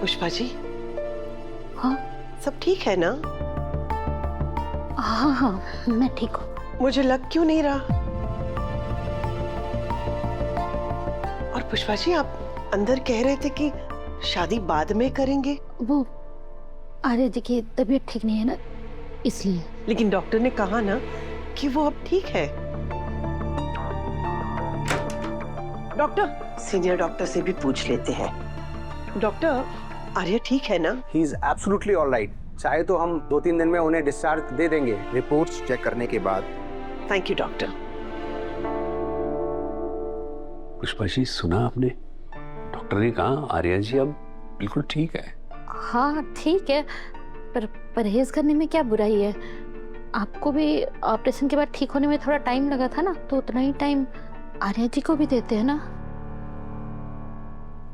पुष्पा जी, हाँ सब ठीक है ना? हाँ हाँ मैं ठीक हूँ। मुझे लग क्यों नहीं रहा? और पुष्पा जी, आप अंदर कह रहे थे कि शादी बाद में करेंगे। वो आर्या जी की तबीयत ठीक नहीं है ना, इसलिए। लेकिन डॉक्टर ने कहा ना कि वो अब ठीक है। डॉक्टर, सीनियर डॉक्टर से भी पूछ लेते हैं। डॉक्टर, आर्या ठीक है ना? He is absolutely alright. चाहे तो हम 2-3 दिन में उन्हें डिस्चार्ज दे देंगे, रिपोर्ट्स चेक करने के बाद। Thank you doctor. Pushpa ji, सुना आपने? डॉक्टर ने कहा आर्या जी अब बिल्कुल ठीक है। हाँ ठीक है, पर परहेज करने में क्या बुराई है? आपको भी ऑपरेशन के बाद ठीक होने में थोड़ा टाइम लगा था ना, तो उतना ही टाइम आर्या जी को भी देते हैं ना।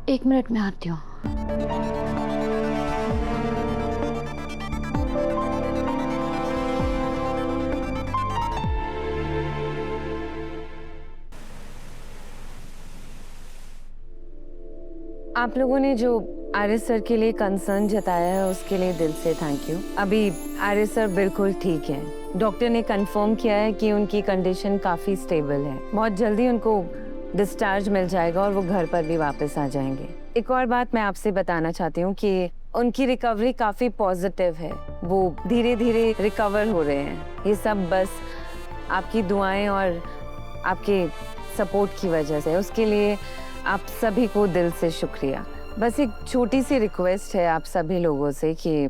1 मिनट में आती हूँ। आप लोगों ने जो आर्य सर के लिए कंसर्न जताया है उसके लिए दिल से थैंक यू। अभी आर्य सर बिल्कुल ठीक हैं। डॉक्टर ने कंफर्म किया है कि उनकी कंडीशन काफी स्टेबल है। बहुत जल्दी उनको डिस्चार्ज मिल जाएगा और वो घर पर भी वापस आ जाएंगे। एक और बात मैं आपसे बताना चाहती हूँ कि उनकी रिकवरी काफी पॉजिटिव है। वो धीरे धीरे रिकवर हो रहे हैं। ये सब बस आपकी दुआएं और आपके सपोर्ट की वजह से। उसके लिए आप सभी को दिल से शुक्रिया। बस एक छोटी सी रिक्वेस्ट है आप सभी लोगों से कि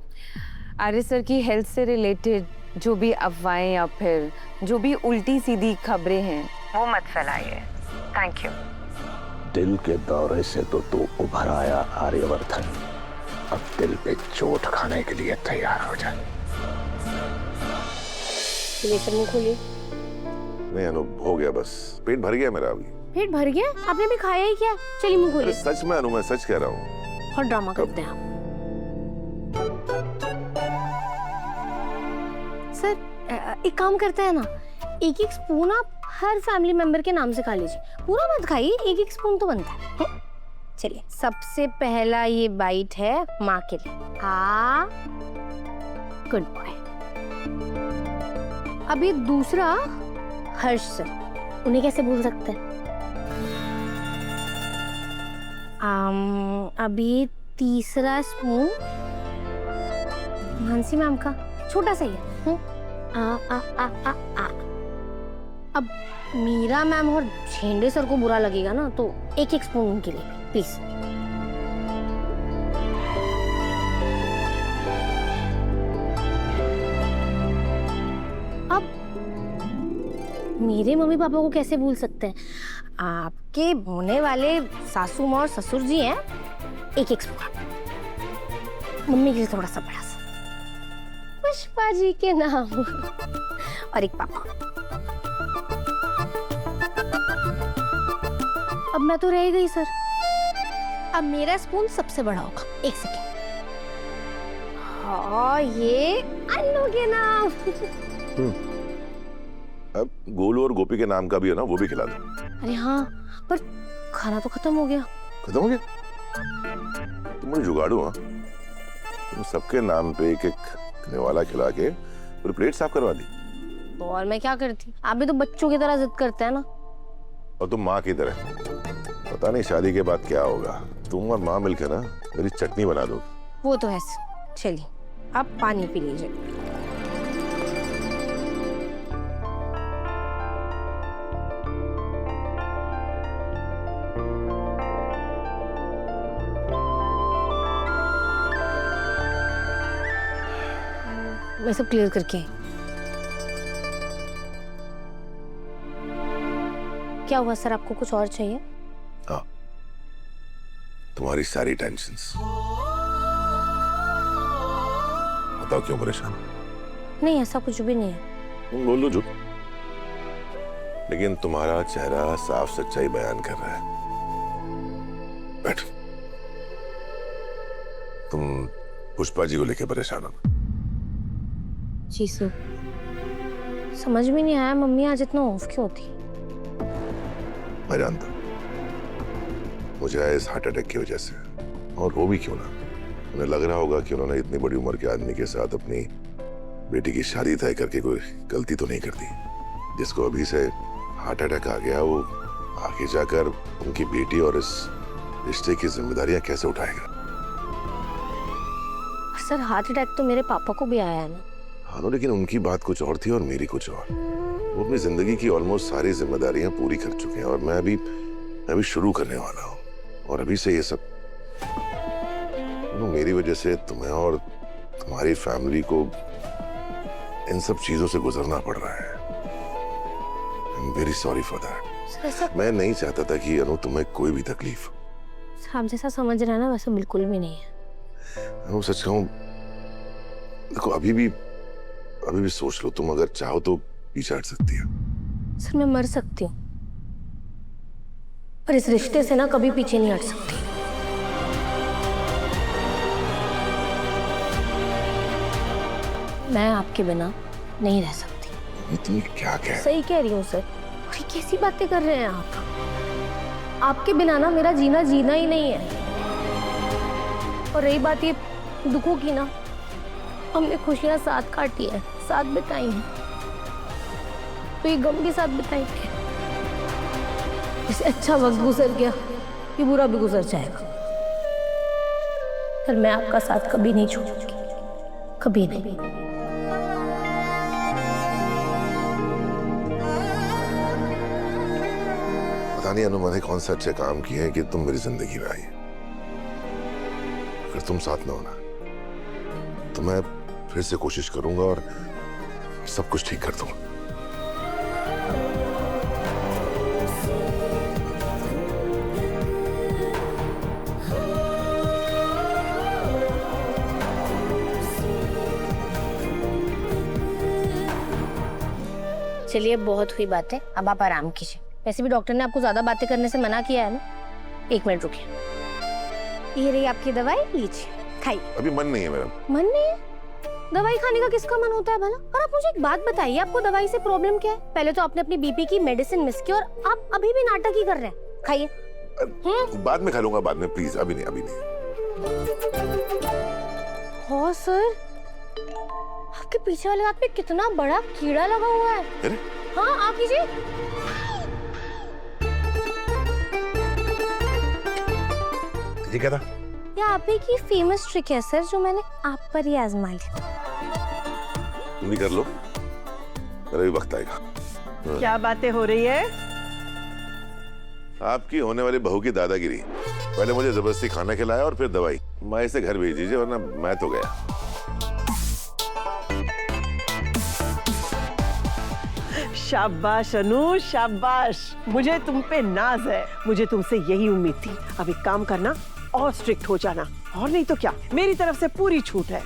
आर्य सर की हेल्थ से रिलेटेड जो भी अफवाहें या फिर जो भी उल्टी सीधी खबरें हैं वो मत फैलाइए। Thank you. दिल के दौरे से तो तू उभर आया आर्यवर्धन, अब दिल पे चोट खाने के लिए तैयार हो जाए। खोलिए। नहीं अनु, हो गया, बस पेट भर गया मेरा। अभी पेट भर गया? आपने भी खाया ही क्या? चलिए मुंह खोलिए। सच में अनु, मैं सच कह रहा हूँ। और ड्रामा करते हैं आप। सर एक काम करते हैं ना, एक एक स्पून आप हर फैमिली मेंबर के नाम से खा लीजिए। पूरा मत खाइए, एक एक स्पून तो बनता है। चलिए, सबसे पहला ये बाइट है माँ के लिए। हाँ, गुड बॉय। अब ये दूसरा हर्ष सर, उन्हें कैसे भूल सकते हैं। अभी तीसरा स्पून मानसी मैम का, छोटा सा ही है। अब मीरा मैम और झेंडे सर को बुरा लगेगा ना, तो एक एक स्पून उनके लिए प्लीज। अब मेरे मम्मी पापा को कैसे भूल सकते हैं। आपके होने वाले सासू माँ और ससुर जी हैं, एक एक स्पून। मम्मी के लिए थोड़ा सा बड़ा सा, पुष्पा जी के नाम। और एक पापा। अब मैं तो रह गई सर। अब मेरा स्पून सबसे बड़ा होगा। एक सेकेंड। हाँ, ये अन्नू के नाम। अब गोलू और गोपी के नाम का भी है ना, वो भी खिला दो। अरे हाँ, पर खाना तो खत्म हो गया। खत्म हो गया? तुम मुझे जुगाड़ू। हाँ, तुम सबके नाम पे एक एक निवाला खिला के पूरी प्लेट साफ करवा दी। तो और मैं क्या करती? आप भी तो बच्चों की तरह जिद करते हैं ना। और तुम माँ की तरह। पता नहीं शादी के बाद क्या होगा। तुम और माँ मिलकर ना मेरी चटनी बना दो। वो तो है। चलिए, आप पानी पी लीजिए। मैं सब क्लियर करके आई। क्या हुआ सर, आपको कुछ और चाहिए? हाँ, तुम्हारी सारी टेंशन्स। बताओ क्यों परेशान? नहीं, ऐसा कुछ भी नहीं है। तुम बोल लो जो, लेकिन तुम्हारा चेहरा साफ सच्चाई बयान कर रहा है। बैठो। तुम पुष्पा जी को लेके परेशान हो? जी सर, समझ में नहीं आया मम्मी आज इतना ऑफ क्यों थी। मैं जानता हूं, मुझे आया इस हार्ट अटैक की वजह से, और वो भी क्यों ना उन्हें लग रहा होगा कि उन्होंने इतनी बड़ी उम्र के आदमी के साथ अपनी बेटी की शादी तय करके कोई गलती तो नहीं कर दी। जिसको अभी से हार्ट अटैक आ गया, वो आगे जाकर उनकी बेटी और इस रिश्ते की जिम्मेदारियां कैसे उठाएगा? सर हार्ट अटैक तो मेरे पापा को भी आया है ना। हाँ, लेकिन उनकी बात कुछ और थी और मेरी कुछ और। वो अपनी जिंदगी की ऑलमोस्ट सारी जिम्मेदारियां पूरी कर चुके हैं और मैं अभी शुरू करने वाला हूँ। और अभी से ये सब मेरी वजह से तुम्हें और तुम्हारी फैमिली को इन सब चीजों से गुजरना पड़ रहा है। I am very sorry for that. मैं नहीं चाहता था कि अनु तुम्हें कोई भी तकलीफ हो। आप जैसा समझ रहे हैं ना वैसा बिल्कुल भी नहीं है। अनु सच कहूं, देखो अभी भी सोच लो, तुम अगर चाहो तो पीछे हट सकती हो। सर मैं मर सकती हूँ पर इस रिश्ते से ना कभी पीछे नहीं हट सकती। मैं आपके बिना नहीं रह सकती। तुम क्या कह? सही कह रही हूँ सर। और ये कैसी बातें कर रहे हैं आप? आपके बिना ना मेरा जीना ही नहीं है। और रही बात ये दुखों की ना, हमने खुशियां साथ काटी है, साथ बिताई हैं, तो ये गम के साथ बिताएंगे। इससे अच्छा वक्त गुजर गया, ये बुरा भी गुजर जाएगा। पर मैं आपका साथ कभी नहीं छोड़ूंगी, कभी नहीं। पता नहीं अनु मैंने कौन सा अच्छे काम किए हैं कि तुम मेरी जिंदगी में आई। अगर तुम साथ ना होना तो मैं फिर से कोशिश करूंगा और सब कुछ ठीक कर दूंगा। चलिए बहुत हुई बातें, अब आप आराम कीजिए। वैसे भी डॉक्टर ने आपको ज्यादा बातें करने से मना किया है ना। 1 मिनट रुकिए। ये रही आपकी दवाई, लीजिए खाइए। अभी मन नहीं है मेरा। मन नहीं है? दवाई खाने का किसका मन होता है भला? और आप मुझे एक बात बताइए, आपको दवाई से प्रॉब्लम क्या है? पहले तो आपने अपनी बीपी की मेडिसिन मिस की और आप अभी भी नाटक ही कर रहे हैं। खाइए। बाद में खा लूंगा, बाद में, प्लीज अभी नहीं। हाँ सर, आपके पीछे वाले हाथ पे कितना बड़ा कीड़ा लगा हुआ है। अरे? हाँ आप कीजिए। ये क्या था? ये आप ही की फेमस ट्रिक है सर, जो मैंने आप पर ही आजमा ली। तुम भी कर लो, मेरा भी वक्त आएगा। क्या बातें हो रही है? आपकी होने वाली बहू की दादागिरी। पहले मुझे जबरदस्ती खाना खिलाया और फिर दवाई। माँ इसे घर भेज दीजिए वरना मैं तो गया। शाबाश अनु, शाबाश। मुझे तुम पे नाज है, मुझे तुमसे यही उम्मीद थी। अब एक काम करना और स्ट्रिक्ट हो जाना, और नहीं तो क्या, मेरी तरफ से पूरी छूट है।